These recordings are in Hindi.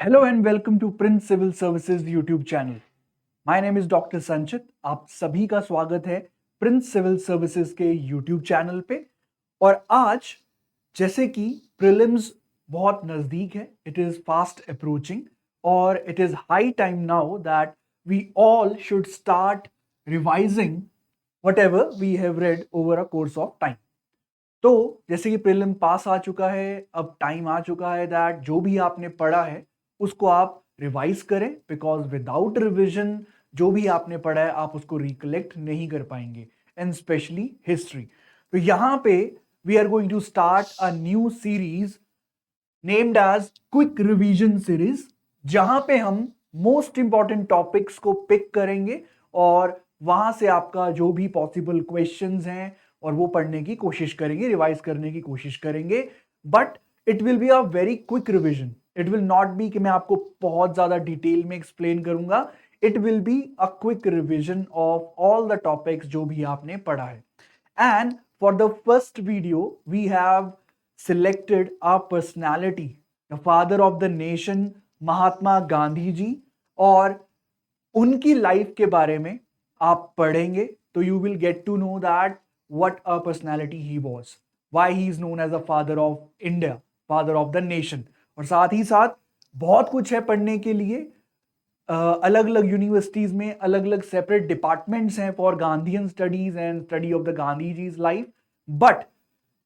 Hello and welcome to Prince Civil Services YouTube channel. My name is doctor Sanchit. आप सभी का स्वागत है प्रिंस सिविल सर्विसेज के YouTube चैनल पे. और आज जैसे कि प्रीलिम्स बहुत नज़दीक है, इट इज़ फास्ट अप्रोचिंग और it is high time now that we all should start revising whatever we have read over a course of time. तो जैसे कि प्रीलिम पास आ चुका है, अब टाइम आ चुका है दैट जो भी आपने पढ़ा है उसको आप रिवाइज करें, बिकॉज विदाउट रिविजन जो भी आपने पढ़ा है आप उसको रिकलेक्ट नहीं कर पाएंगे, एंड स्पेशली हिस्ट्री. तो यहाँ पे we are going to start a new series named as quick revision series, जहां पे हम मोस्ट इंपॉर्टेंट टॉपिक्स को पिक करेंगे और वहां से आपका जो भी पॉसिबल क्वेश्चंस हैं और वो पढ़ने की कोशिश करेंगे, रिवाइज करने की कोशिश करेंगे. But it will be a very quick revision. It will not be कि मैं आपको बहुत ज्यादा डिटेल में एक्सप्लेन करूंगा. It will be a quick revision of all the topics जो भी आपने पढ़ा है. And for the first video we have selected a personality, the father of the nation, Mahatma Gandhi ji. और उनकी लाइफ के बारे में आप पढ़ेंगे तो you will gate to know that what a personality he was, why he is known as a father of India, father of the nation. और साथ ही साथ बहुत कुछ है पढ़ने के लिए. अलग अलग यूनिवर्सिटीज में अलग अलग सेपरेट डिपार्टमेंट्स हैं for Gandhian studies and study of the Gandhi ji's life. But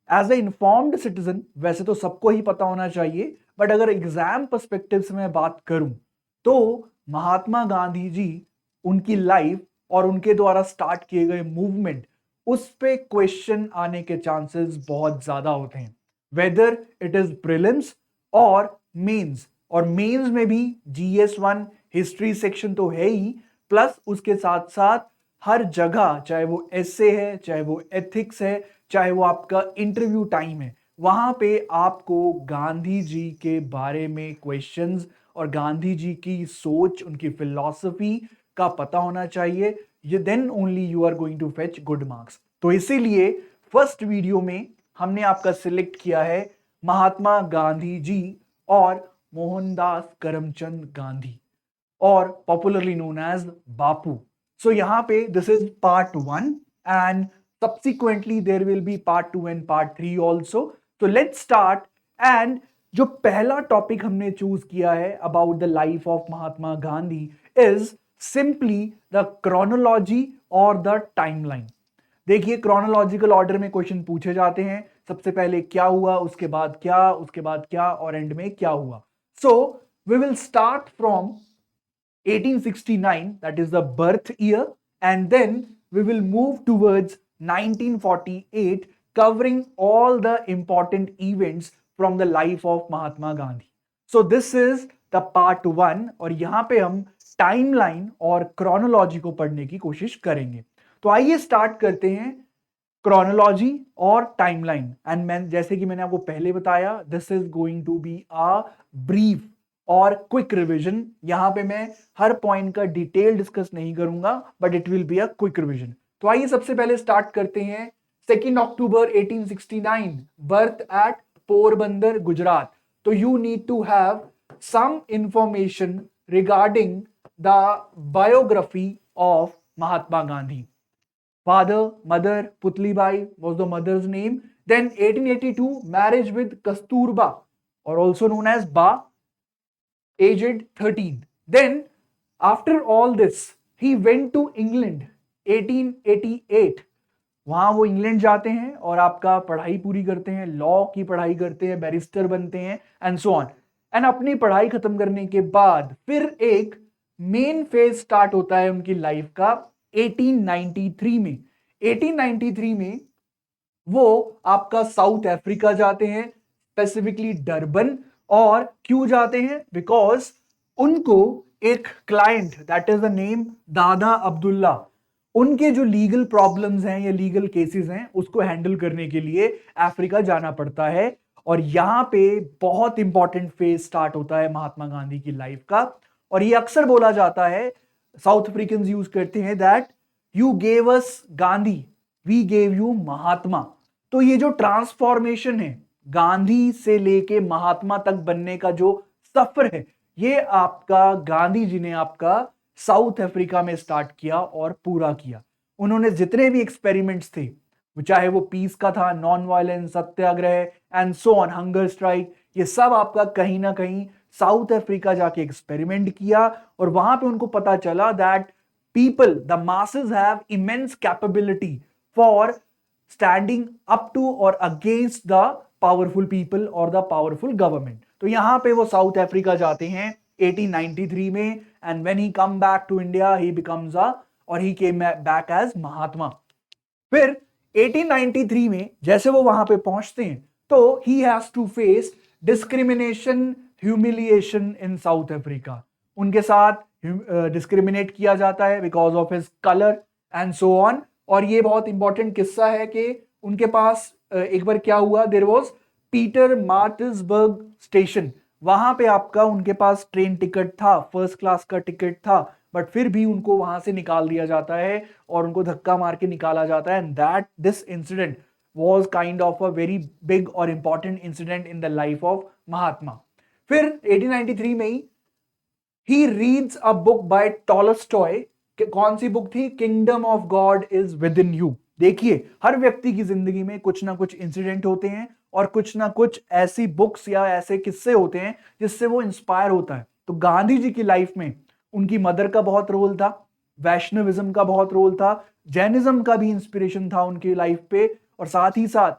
as a informed citizen वैसे तो सबको ही पता होना चाहिए, बट अगर एग्जाम पर्सपेक्टिव से मैं बात करूं तो महात्मा गांधी जी, उनकी लाइफ और उनके द्वारा स्टार्ट किए गए मूवमेंट, उस पे क्वेश्चन आने के चांसेस बहुत ज्यादा होते हैं, वेदर इट इज प्रीलिम्स और मेंस. और मेंस में भी GS1 हिस्ट्री सेक्शन तो है ही, प्लस उसके साथ साथ हर जगह, चाहे वो एसे है, चाहे वो एथिक्स है, चाहे वो आपका इंटरव्यू टाइम है, वहां पे आपको गांधी जी के बारे में क्वेश्चंस और गांधी जी की सोच, उनकी फिलॉसफी का पता होना चाहिए. ये then only you are going to fetch good marks. तो इसीलिए फर्स्ट वीडियो में हमने आपका सिलेक्ट किया है महात्मा गांधी जी और मोहनदास करमचंद गांधी, और पॉपुलरली नोन एज बापू. सो यहाँ पे this is part 1 and subsequently there will be part 2 and part 3 also. So let's start. And जो पहला टॉपिक हमने चूज किया है about the life of Mahatma Gandhi is simply the chronology और द टाइमलाइन. देखिए, क्रोनोलॉजिकल ऑर्डर में क्वेश्चन पूछे जाते हैं. सबसे पहले क्या हुआ, उसके बाद क्या, उसके बाद क्या, और एंड में क्या हुआ. So we will start from 1869, that is the birth year, and then we will move towards 1948, covering all the important events from the life of Mahatma Gandhi. So this is the part 1, और यहां पे हम टाइमलाइन और क्रोनोलॉजी को पढ़ने की कोशिश करेंगे. तो आइए स्टार्ट करते हैं क्रोनोलॉजी और टाइमलाइन. एंड मैं जैसे कि मैंने आपको पहले बताया, this is going to be a brief और क्विक रिवीजन. यहां पे मैं हर पॉइंट का डिटेल डिस्कस नहीं करूंगा, but it will be a quick revision. तो आइए सबसे पहले स्टार्ट करते हैं. 2 October 1869, birth at Porbandar, Gujarat. तो you need to have some information regarding the biography of Mahatma Gandhi. Father, mother, Putlibai was the mother's name. Then 1882, marriage with Kasturba, or also known as Ba, aged 13. Then, after all this, he went to England, 1888. वहां वो इंग्लैंड जाते हैं और आपका पढ़ाई पूरी करते हैं, लॉ की पढ़ाई करते हैं, बैरिस्टर बनते हैं, एंड सो ऑन. एंड अपनी पढ़ाई खत्म करने के बाद फिर एक मेन फेज स्टार्ट होता है उनकी लाइफ का 1893 में. 1893 में वो आपका साउथ अफ्रीका जाते हैं, स्पेसिफिकली डरबन. और क्यों जाते हैं? बिकॉज उनको एक client, that is the name दादा अब्दुल्ला, उनके जो लीगल प्रॉब्लम्स हैं या लीगल केसेस हैं उसको हैंडल करने के लिए अफ्रीका जाना पड़ता है. और यहां पे बहुत इंपॉर्टेंट फेज स्टार्ट होता है महात्मा गांधी की लाइफ का. और ये अक्सर बोला जाता है, साउथ अफ्रीकन यूज करते हैं, that you gave us Gandhi, we gave you Mahatma. तो ये जो ट्रांसफॉर्मेशन है गांधी से लेके महात्मा तक बनने का जो सफर है, ये आपका गांधी जी ने आपका साउथ अफ्रीका में स्टार्ट किया और पूरा किया। उन्होंने जितने भी एक्सपेरिमेंट्स थे, चाहे वो पीस का था, non violence, Satyagraha and so on, hunger strike, ये सब आपका कहीं ना कहीं साउथ अफ्रीका जाके एक्सपेरिमेंट किया और वहां पे उनको पता चला that people, the masses have immense capability for standing up to or against the powerful people or the powerful government. तो यहां पे वो साउथ अफ्रीका जाते हैं 1893 में, and when he come back to India he becomes a, or he came back as महात्मा। फिर 1893 में जैसे वो वहां पे पहुंचते हैं तो he has to face discrimination, humiliation in south Africa. उनके साथ डिस्क्रिमिनेट किया जाता है because of his colour and so on. और ये बहुत इंपॉर्टेंट किस्सा है कि उनके पास एक बार क्या हुआ, देयर वाज पीटर मार्टिसबर्ग स्टेशन, वहां पे आपका उनके पास ट्रेन टिकट था, फर्स्ट क्लास का टिकट था, बट फिर भी उनको वहां से निकाल दिया जाता है और उनको धक्का मार के निकाला जाता है। And that this incident was kind of a very big और important incident in the life of Mahatma. फिर 1893 में ही reads a book by Tolstoy. कौन सी बुक थी? Kingdom of God is within you. देखिए, हर व्यक्ति की जिंदगी में कुछ ना कुछ इंसिडेंट होते हैं और कुछ ना कुछ ऐसी बुक्स या ऐसे किस्से होते हैं जिससे वो इंस्पायर होता है। तो गांधी जी की लाइफ में उनकी मदर का बहुत रोल था, वैष्णविज्म का बहुत रोल था, जैनिज्म का भी इंस्पिरेशन था उनकी लाइफ पे, और साथ ही साथ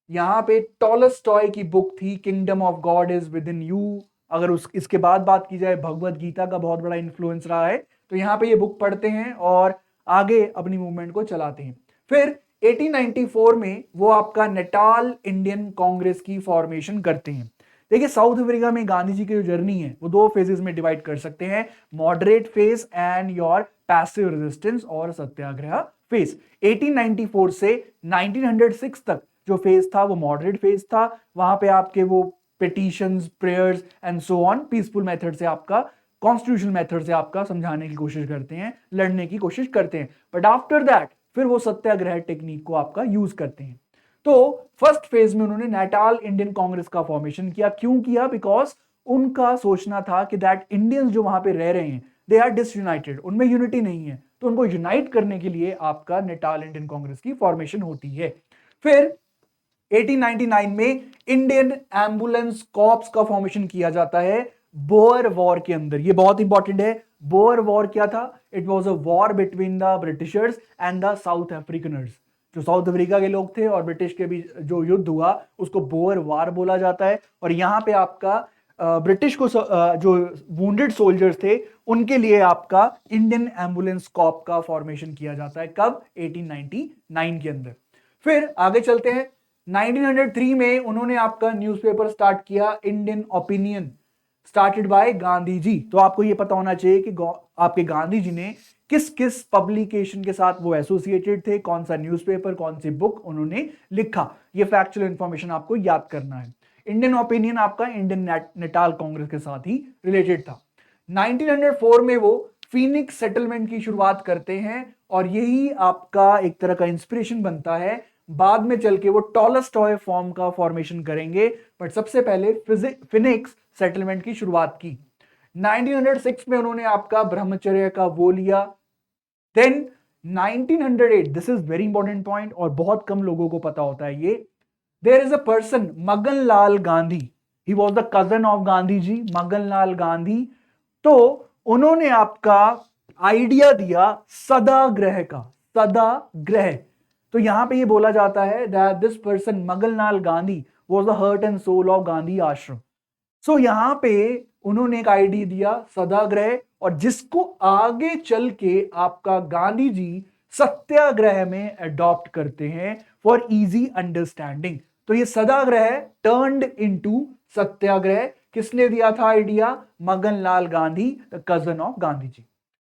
यहाँ पे टॉलस्टॉय की बुक थी kingdom of God is within you. अगर इसके बाद बात की जाए, भगवत गीता का बहुत बड़ा इन्फ्लुएंस रहा है। तो यहाँ पे ये बुक पढ़ते हैं और आगे अपनी मूवमेंट को चलाते हैं। फिर 1894 में वो आपका नेटाल इंडियन कांग्रेस की फॉर्मेशन करते हैं। देखिए, साउथ अफ्रीका में गांधी जी की जो जर्नी है वो दो फेजेस में डिवाइड कर सकते हैं, moderate phase and your passive resistance और सत्याग्रह फेज। 1894 से 1906 तक जो फेज था वो मॉडरेट फेज था। वहां पे आपके वो petitions, prayers and so on peaceful method से आपका, कॉन्स्टिट्यूशनल मेथड से आपका समझाने की कोशिश करते हैं, लड़ने की कोशिश करते हैं। बट आफ्टर दैट फिर वो सत्याग्रह टेक्निक को आपका यूज करते हैं। तो फर्स्ट फेज में उन्होंने नेटाल इंडियन कांग्रेस का फॉर्मेशन किया। क्यों किया? बिकॉज उनका सोचना था कि दैट इंडियंस जो वहां पे रह रहे हैं दे आर डिसयूनाइटेड, उनमें यूनिटी नहीं है, तो उनको यूनाइट करने के लिए आपका नेटाल इंडियन कांग्रेस की फॉर्मेशन होती है। फिर 1899 में इंडियन एम्बुलेंस कॉर्प्स का फॉर्मेशन किया जाता है बोअर वॉर के अंदर। ये बहुत इंपॉर्टेंट है। बोअर वॉर क्या था? It was a war between the Britishers and the South Afrikaners. जो साउथ अफ्रीका के लोग थे और ब्रिटिश के बीच जो युद्ध हुआ उसको बोअर वॉर बोला जाता है। और यहाँ पे आपका ब्रिटिश को जो वुंडेड सोल्जर्स थे उनके लिए आपका इंडियन एम्बुलेंस कॉर्प का फॉर्मेशन किया जाता है। कब? 1899 के अंदर। फिर आगे चलते हैं। 1903 में उन्होंने आपका न्यूज़पेपर स्टार्ट किया, Indian opinion, started by Gandhi ji. तो आपको यह पता होना चाहिए कि आपके गांधी जी ने किस किस पब्लिकेशन के साथ वो एसोसिएटेड थे, कौन सा न्यूज़पेपर, कौन सी बुक उन्होंने लिखा। ये फैक्चुअल इंफॉर्मेशन आपको याद करना है। इंडियन ओपिनियन आपका इंडियन नेटाल कांग्रेस के साथ ही रिलेटेड था। 1904 में वो फीनिक्स सेटलमेंट की शुरुआत करते हैं और यही आपका एक तरह का इंस्पिरेशन बनता है। बाद में चल के वो टॉलस्टॉय फॉर्म का फॉर्मेशन करेंगे, बट सबसे पहले फिनिक्स सेटलमेंट की शुरुआत की। 1906 में उन्होंने आपका ब्रह्मचर्य का वो लिया। Then 1908, this is very important point और बहुत कम लोगों को पता होता है ये। There is a person, Magan Lal Gandhi, he was the cousin of Gandhi ji, Magan Lal Gandhi. तो उन्होंने आपका आइडिया दिया सदाग्रह का, सदाग्रह। तो यहां पे ये बोला जाता है that this person Maganlal Gandhi was the heart and soul of Gandhi Ashram. So यहां पे उन्होंने एक आइडिया दिया सदाग्रह, और जिसको आगे चल के आपका गांधी जी सत्याग्रह में अडॉप्ट करते हैं फॉर इजी अंडरस्टैंडिंग। तो ये सदाग्रह टर्न्ड इनटू सत्याग्रह। किसने दिया था idea? Maganlal Gandhi, the cousin of Gandhi ji.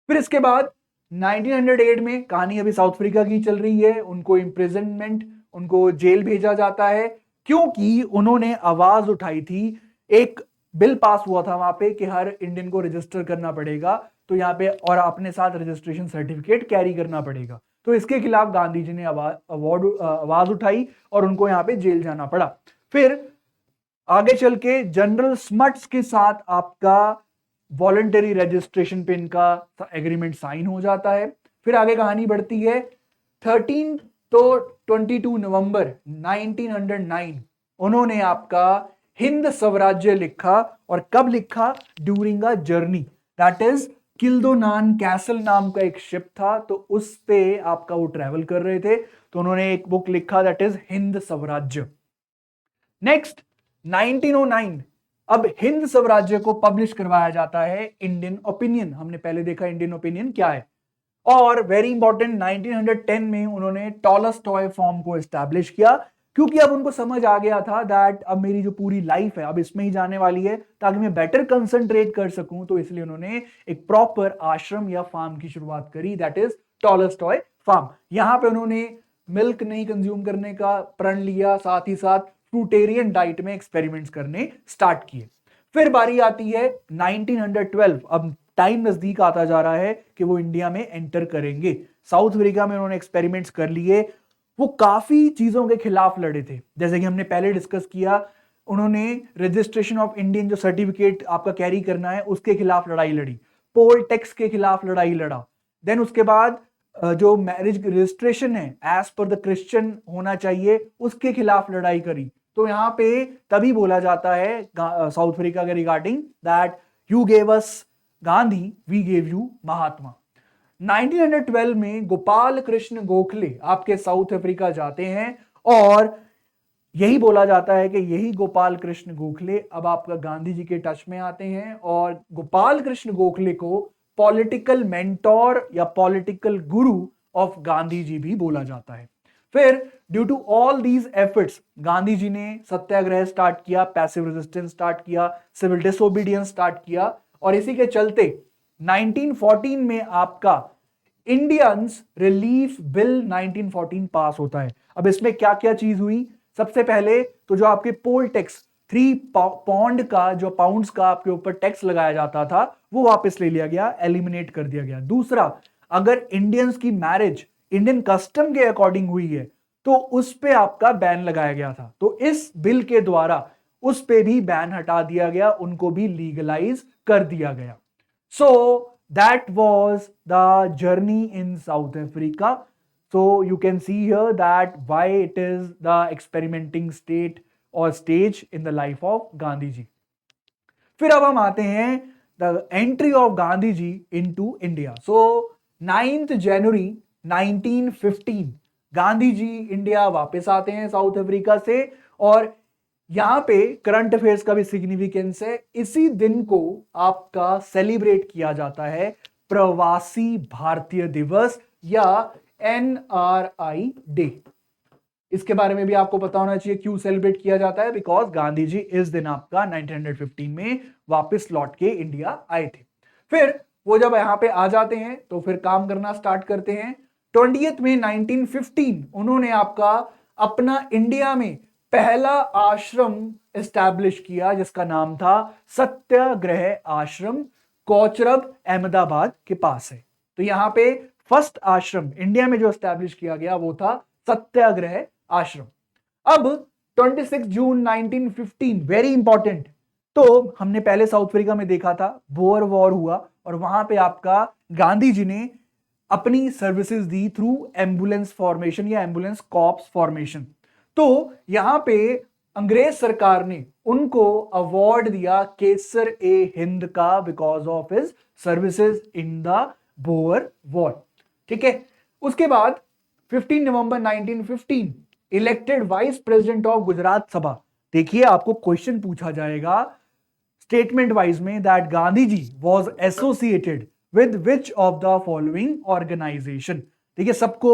फिर इसके बाद 1908 में, कहानी अभी साउथ अफ्रीका की चल रही है, उनको इम्प्रिजनमेंट, उनको जेल भेजा जाता है क्योंकि उन्होंने आवाज उठाई थी। एक बिल पास हुआ था वहां पे कि हर इंडियन को रजिस्टर करना पड़ेगा, तो यहाँ पे और अपने साथ रजिस्ट्रेशन सर्टिफिकेट कैरी करना पड़ेगा। तो इसके खिलाफ गांधी जी ने आवाज उठाई और उनको यहाँ पे जेल जाना पड़ा। फिर आगे चल के जनरल स्मट्स के साथ आपका वॉलंटरी रजिस्ट्रेशन पे इनका एग्रीमेंट साइन हो जाता है। फिर आगे कहानी बढ़ती है। 13 तो 22 नवंबर 1909 उन्होंने आपका हिंद स्वराज्य लिखा। और कब लिखा? During a journey, that is Kildonan castle नाम का एक शिप था, तो उस पे आपका वो ट्रेवल कर रहे थे, तो उन्होंने एक बुक लिखा, दैट इज हिंद स्वराज्य। नेक्स्ट 1909 अब हिंद स्वराज्य को पब्लिश करवाया जाता है इंडियन ओपिनियन। हमने पहले देखा इंडियन ओपिनियन क्या है। और वेरी इंपॉर्टेंट 1910 में उन्होंने टॉलस्टॉय फॉर्म को एस्टैब्लिश किया, क्योंकि अब उनको समझ आ गया था दैट अब मेरी जो पूरी लाइफ है अब इसमें ही जाने वाली है, ताकि मैं बेटर कंसंट्रेट कर सकूं, तो इसलिए उन्होंने एक प्रॉपर आश्रम या फार्म की शुरुआत करी, दैट इज टॉलस्टॉय फार्म। यहां पे उन्होंने मिल्क नहीं कंज्यूम करने का प्रण लिया, साथ ही साथ फ्रूटेरियन डाइट में एक्सपेरिमेंट्स करने स्टार्ट किए। फिर बारी आती है 1912। अब टाइम नजदीक आता जा रहा है कि वो इंडिया में एंटर करेंगे। साउथ अफ्रीका में उन्होंने एक्सपेरिमेंट्स कर लिए। वो काफी चीजों के खिलाफ लड़े थे, जैसे कि हमने पहले डिस्कस किया, उन्होंने रजिस्ट्रेशन ऑफ इंडियन जो सर्टिफिकेट आपका कैरी करना है उसके खिलाफ लड़ाई लड़ी, पोल टैक्स के खिलाफ लड़ाई लड़ा। देन उसके बाद जो मैरिज रजिस्ट्रेशन है एज पर द क्रिश्चियन होना चाहिए, उसके खिलाफ लड़ाई करी। तो यहां पे तभी बोला जाता है साउथ अफ्रीका के regarding that you gave us Gandhi, we gave you Mahatma. 1912 में गोपाल कृष्ण गोखले आपके साउथ अफ्रीका जाते हैं, और यही बोला जाता है कि यही गोपाल कृष्ण गोखले अब आपका गांधी जी के टच में आते हैं, और गोपाल कृष्ण गोखले को पॉलिटिकल मेंटोर या पॉलिटिकल गुरु ऑफ गांधी जी भी बोला जाता है। फिर due to all these efforts Gandhi ji ने सत्याग्रह स्टार्ट किया, पैसिव रेजिस्टेंस स्टार्ट किया, सिविल डिसोबीडियंस स्टार्ट किया, और इसी के चलते 1914 में आपका इंडियंस रिलीफ बिल 1914 पास होता है। अब इसमें क्या क्या चीज हुई? सबसे पहले तो जो आपके पोल टैक्स 3 पौंड का, जो पाउंड्स का आपके ऊपर टैक्स लगाया जाता था, वो वापस ले लिया गया, एलिमिनेट कर दिया गया। दूसरा, अगर इंडियंस की मैरिज इंडियन कस्टम के अकॉर्डिंग हुई है तो उस पे आपका बैन लगाया गया था, तो इस बिल के द्वारा उस पे भी बैन हटा दिया गया, उनको भी लीगलाइज कर दिया गया। सो that was the journey in south Africa. So you can see here that why it is the experimenting state or stage in the life of Gandhi ji. फिर अब हम आते हैं the entry of Gandhi ji into India. So 9 जनवरी 1915 गांधी जी इंडिया वापस आते हैं साउथ अफ्रीका से, और यहां पे करंट अफेयर्स का भी सिग्निफिकेंस है। इसी दिन को आपका सेलिब्रेट किया जाता है प्रवासी भारतीय दिवस या NRI डे। इसके बारे में भी आपको पता होना चाहिए क्यों सेलिब्रेट किया जाता है, बिकॉज गांधी जी इस दिन आपका 1915 में वापस लौट के इंडिया आए थे। फिर वो जब यहां पे आ जाते हैं तो फिर काम करना स्टार्ट करते हैं। 20 में 1915 उन्होंने आपका अपना इंडिया में पहला आश्रम एस्टैब्लिश किया, जिसका नाम था सत्याग्रह आश्रम, कोचरब अहमदाबाद के पास है। तो यहां पे फर्स्ट आश्रम इंडिया में जो एस्टैब्लिश किया गया वो था सत्याग्रह आश्रम। अब 26 जून 1915 वेरी इंपॉर्टेंट। तो हमने पहले साउथ अफ्रीका में देखा था, बोअर वॉर हुआ, और वहां पे आपका गांधी जी ने अपनी services the through ambulance formation या एम्बुलेंस कॉर्प्स फॉर्मेशन। तो यहां पे अंग्रेज सरकार ने उनको अवार्ड दिया केसर ए हिंद का, because of his services in the Boer War. ठीक है। उसके बाद 15 नवंबर 1915 elected vice president of Gujarat Sabha. देखिए आपको क्वेश्चन पूछा जाएगा स्टेटमेंट वाइज में that Gandhi ji was associated with which of the following organisation. देखिए सबको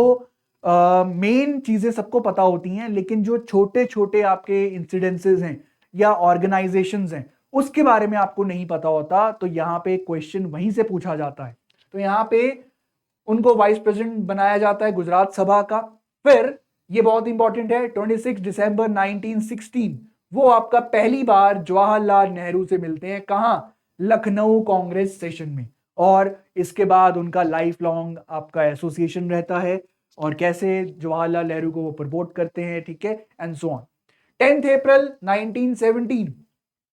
मेन चीजें सबको पता होती हैं, लेकिन जो छोटे छोटे आपके इंसिडेंसेस हैं या ऑर्गेनाइजेशंस हैं उसके बारे में आपको नहीं पता होता, तो यहां पे क्वेश्चन वहीं से पूछा जाता है। तो यहां पे उनको वाइस प्रेसिडेंट बनाया जाता है गुजरात सभा का। फिर ये बहुत इंपॉर्टेंट है, 26 दिसंबर 1916 वो आपका पहली बार जवाहरलाल नेहरू से मिलते हैं, कहां? लखनऊ कांग्रेस सेशन में। और इसके बाद उनका लाइफ लॉन्ग आपका एसोसिएशन रहता है, और कैसे जवाहरलाल नेहरू को वो प्रपोर्ट करते हैं, ठीक है, and so on. 10 April 1917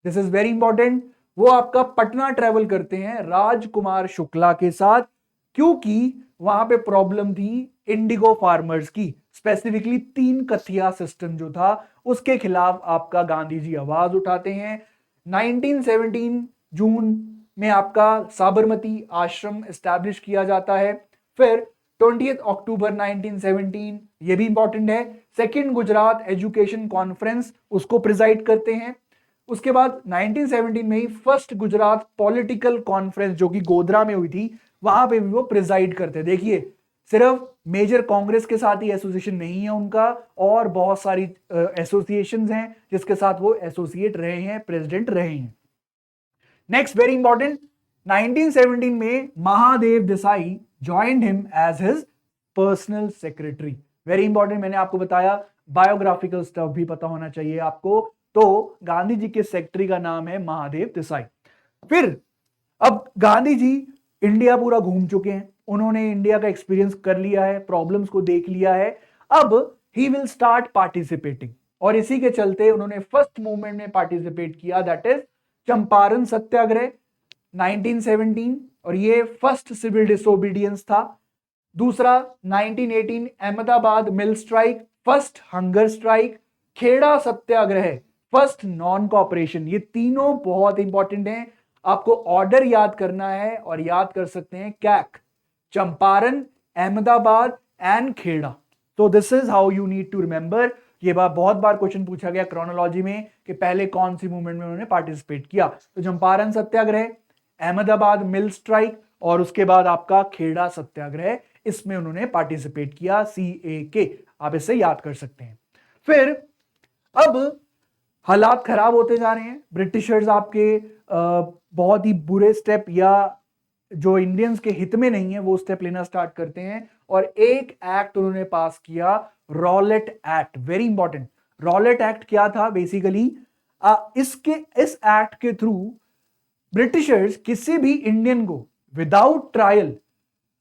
this is very important, वो आपका पटना ट्रेवल करते हैं राजकुमार शुक्ला के साथ, क्योंकि वहां पे प्रॉब्लम थी इंडिगो फार्मर्स की, स्पेसिफिकली 3 कथिया सिस्टम जो था उसके खिलाफ आपका गांधी जी आवाज उठाते हैं। 1917 जून में आपका साबरमती आश्रम एस्टैब्लिश किया जाता है। फिर 20 अक्टूबर 1917, ये भी इंपॉर्टेंट है, सेकेंड गुजरात एजुकेशन कॉन्फ्रेंस उसको प्रिजाइड करते हैं। उसके बाद 1917 में ही फर्स्ट गुजरात पॉलिटिकल कॉन्फ्रेंस जो कि गोधरा में हुई थी, वहां पे भी वो प्रिजाइड करते। देखिए, सिर्फ मेजर कांग्रेस के साथ ही एसोसिएशन नहीं है उनका, और बहुत सारी एसोसिएशंस हैं जिसके साथ वो एसोसिएट रहे हैं, प्रेसिडेंट रहे हैं। नेक्स्ट वेरी इंपॉर्टेंट, 1917 में Mahadev Desai joined him as his personal secretary. Very important, मैंने आपको बताया बायोग्राफिकल स्टफ भी पता होना चाहिए आपको। तो गांधी जी के सेक्रेटरी का नाम है महादेव देसाई। फिर अब गांधी जी इंडिया पूरा घूम चुके हैं, उन्होंने इंडिया का एक्सपीरियंस कर लिया है, प्रॉब्लम्स को देख लिया है। अब ही विल स्टार्ट पार्टिसिपेटिंग, और इसी के चलते उन्होंने फर्स्ट मूवमेंट में पार्टिसिपेट किया, दैट इज चंपारण सत्याग्रह 1917, और ये फर्स्ट सिविल डिसोबीडियंस था। दूसरा 1918 Ahmedabad mill strike, first hunger strike, Kheda satyagraha, first non cooperation. ये तीनों बहुत इंपॉर्टेंट हैं, आपको ऑर्डर याद करना है और याद कर सकते हैं कैक, चंपारण, अहमदाबाद एंड खेड़ा। तो this is how you need to remember. ये बात बहुत बार क्वेश्चन पूछा गया क्रोनोलॉजी में कि पहले कौन सी मूवमेंट में उन्होंने पार्टिसिपेट किया। तो चंपारण सत्याग्रह, अहमदाबाद मिल स्ट्राइक, और उसके बाद आपका खेड़ा सत्याग्रह, इसमें उन्होंने पार्टिसिपेट किया, CAK, आप इसे याद कर सकते हैं। फिर अब हालात खराब होते जा रहे हैं, ब्रिटिशर्स आपके बहुत ही बुरे स्टेप, या जो इंडियंस के हित में नहीं है वो स्टेप लेना स्टार्ट करते हैं, और एक एक्ट उन्होंने पास किया, Rowlatt act. Very important, Rowlatt act क्या था बेसिकली, इस एक्ट के थ्रू ब्रिटिशर्स किसी भी इंडियन को विदाउट ट्रायल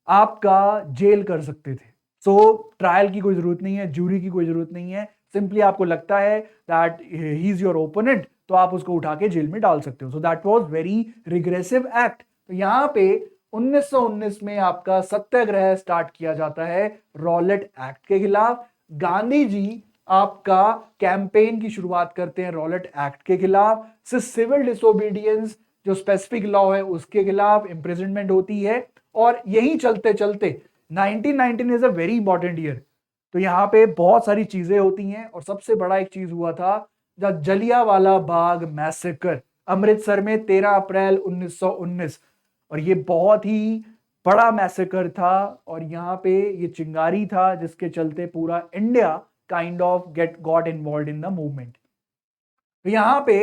आपका जेल कर सकते थे। सो ट्रायल की कोई जरूरत नहीं है, जूरी की कोई जरूरत नहीं है, सिंपली आपको लगता है that he is your opponent, तो आप उसको उठा के जेल में डाल सकते हो। सो that was very regressive act. तो यहां पे 1919 में आपका सत्याग्रह स्टार्ट किया जाता है रॉलेट एक्ट के खिलाफ। गांधी जी आपका कैंपेन की शुरुआत करते हैं रॉलेट एक्ट के खिलाफ, सिविल डिसोबीडियंस जो स्पेसिफिक लॉ है उसके खिलाफ इम्प्रिजनमेंट होती है। और यही चलते चलते 1919 is a very important year. तो यहाँ पे बहुत सारी चीजें होती हैं, और सबसे बड़ा एक चीज हुआ था जब जलियांवाला बाग मैसेकर अमृतसर में 13 अप्रैल 1919, और ये बहुत ही बड़ा मैसेकर था, और यहाँ पे ये चिंगारी था जिसके चलते पूरा India kind of got involve in the movement. तो यहाँ पे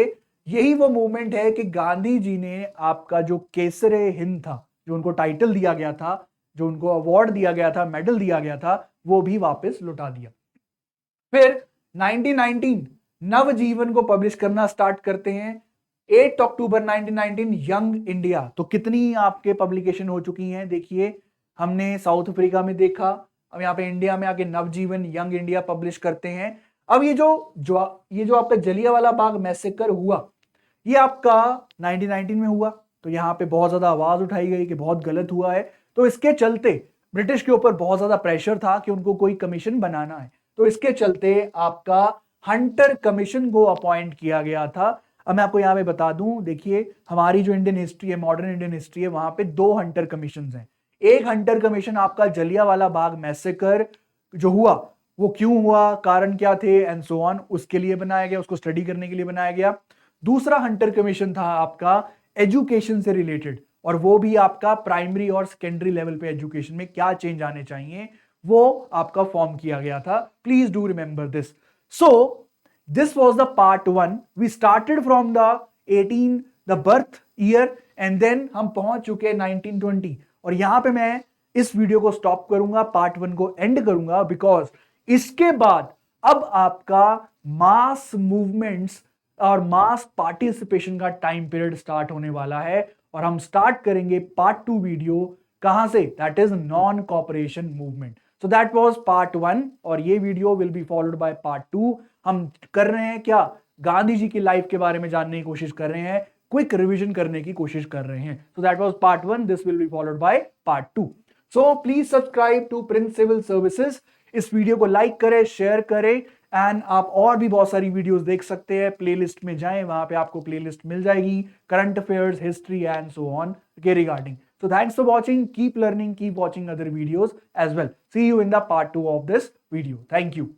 यही वो मूवमेंट है कि गांधी जी ने आपका जो केसरे हिंद था, जो उनको टाइटल दिया गया था, जो उनको अवार्ड दिया गया था, मेडल दिया गया था, वो भी वापस लौटा दिया। फिर 1919 नवजीवन को पब्लिश करना स्टार्ट करते हैं। 8 अक्टूबर 1919 यंग इंडिया। तो कितनी आपके पब्लिकेशन हो चुकी हैं देखिए, हमने साउथ अफ्रीका में देखा, अब यहाँ पे इंडिया में आके नवजीवन यंग इंडिया पब्लिश करते हैं। अब ये जो आपका जलियांवाला बाग मैसेकर हुआ, ये आपका 1919 में हुआ, तो यहाँ पे बहुत ज्यादा आवाज उठाई गई कि बहुत गलत हुआ है। तो इसके चलते ब्रिटिश के ऊपर बहुत ज्यादा प्रेशर था कि उनको कोई कमीशन बनाना है, तो इसके चलते आपका हंटर कमीशन को अपॉइंट किया गया था। अब मैं आपको यहाँ पे बता दूं, देखिए हमारी जो इंडियन हिस्ट्री है, मॉडर्न इंडियन हिस्ट्री है, वहां पे 2 हंटर कमीशन हैं। एक हंटर कमीशन आपका जलियांवाला बाग मैसेकर जो हुआ, वो क्यों हुआ, कारण क्या थे, एंड सो ऑन, उसके लिए बनाया गया, उसको स्टडी करने के लिए बनाया गया। दूसरा हंटर कमीशन था आपका एजुकेशन से रिलेटेड, और वो भी आपका प्राइमरी और सेकेंडरी लेवल पे एजुकेशन में क्या चेंज आने चाहिए, वो आपका फॉर्म किया गया था। Please do remember this. So this was the part 1। We started from the 18 the birth year, and then हम पहुंच चुके 1920, और यहां पे मैं इस वीडियो को स्टॉप करूंगा, पार्ट 1 को एंड करूंगा, बिकॉज इसके बाद अब आपका मास मूवमेंट्स और मास पार्टिसिपेशन का टाइम पीरियड स्टार्ट होने वाला है, और हम स्टार्ट करेंगे पार्ट 2 वीडियो कहां से, that is non cooperation movement. So that was part 1, और ये video will be followed by part 2। हम कर रहे हैं क्या, गांधी जी की लाइफ के बारे में जानने की कोशिश कर रहे हैं, क्विक रिविजन करने की कोशिश कर रहे हैं. So that was part 1. This will be followed by part 2. So please subscribe to Prince civil services. इस वीडियो को लाइक करें, शेयर करें एंड आप और भी बहुत सारी वीडियोस देख सकते हैं. प्लेलिस्ट में जाएं, वहां पे आपको प्लेलिस्ट मिल जाएगी current affairs, history and so on के regarding. So thanks for watching. Keep learning, keep watching other videos as well. See you in the part 2 of this video. Thank you.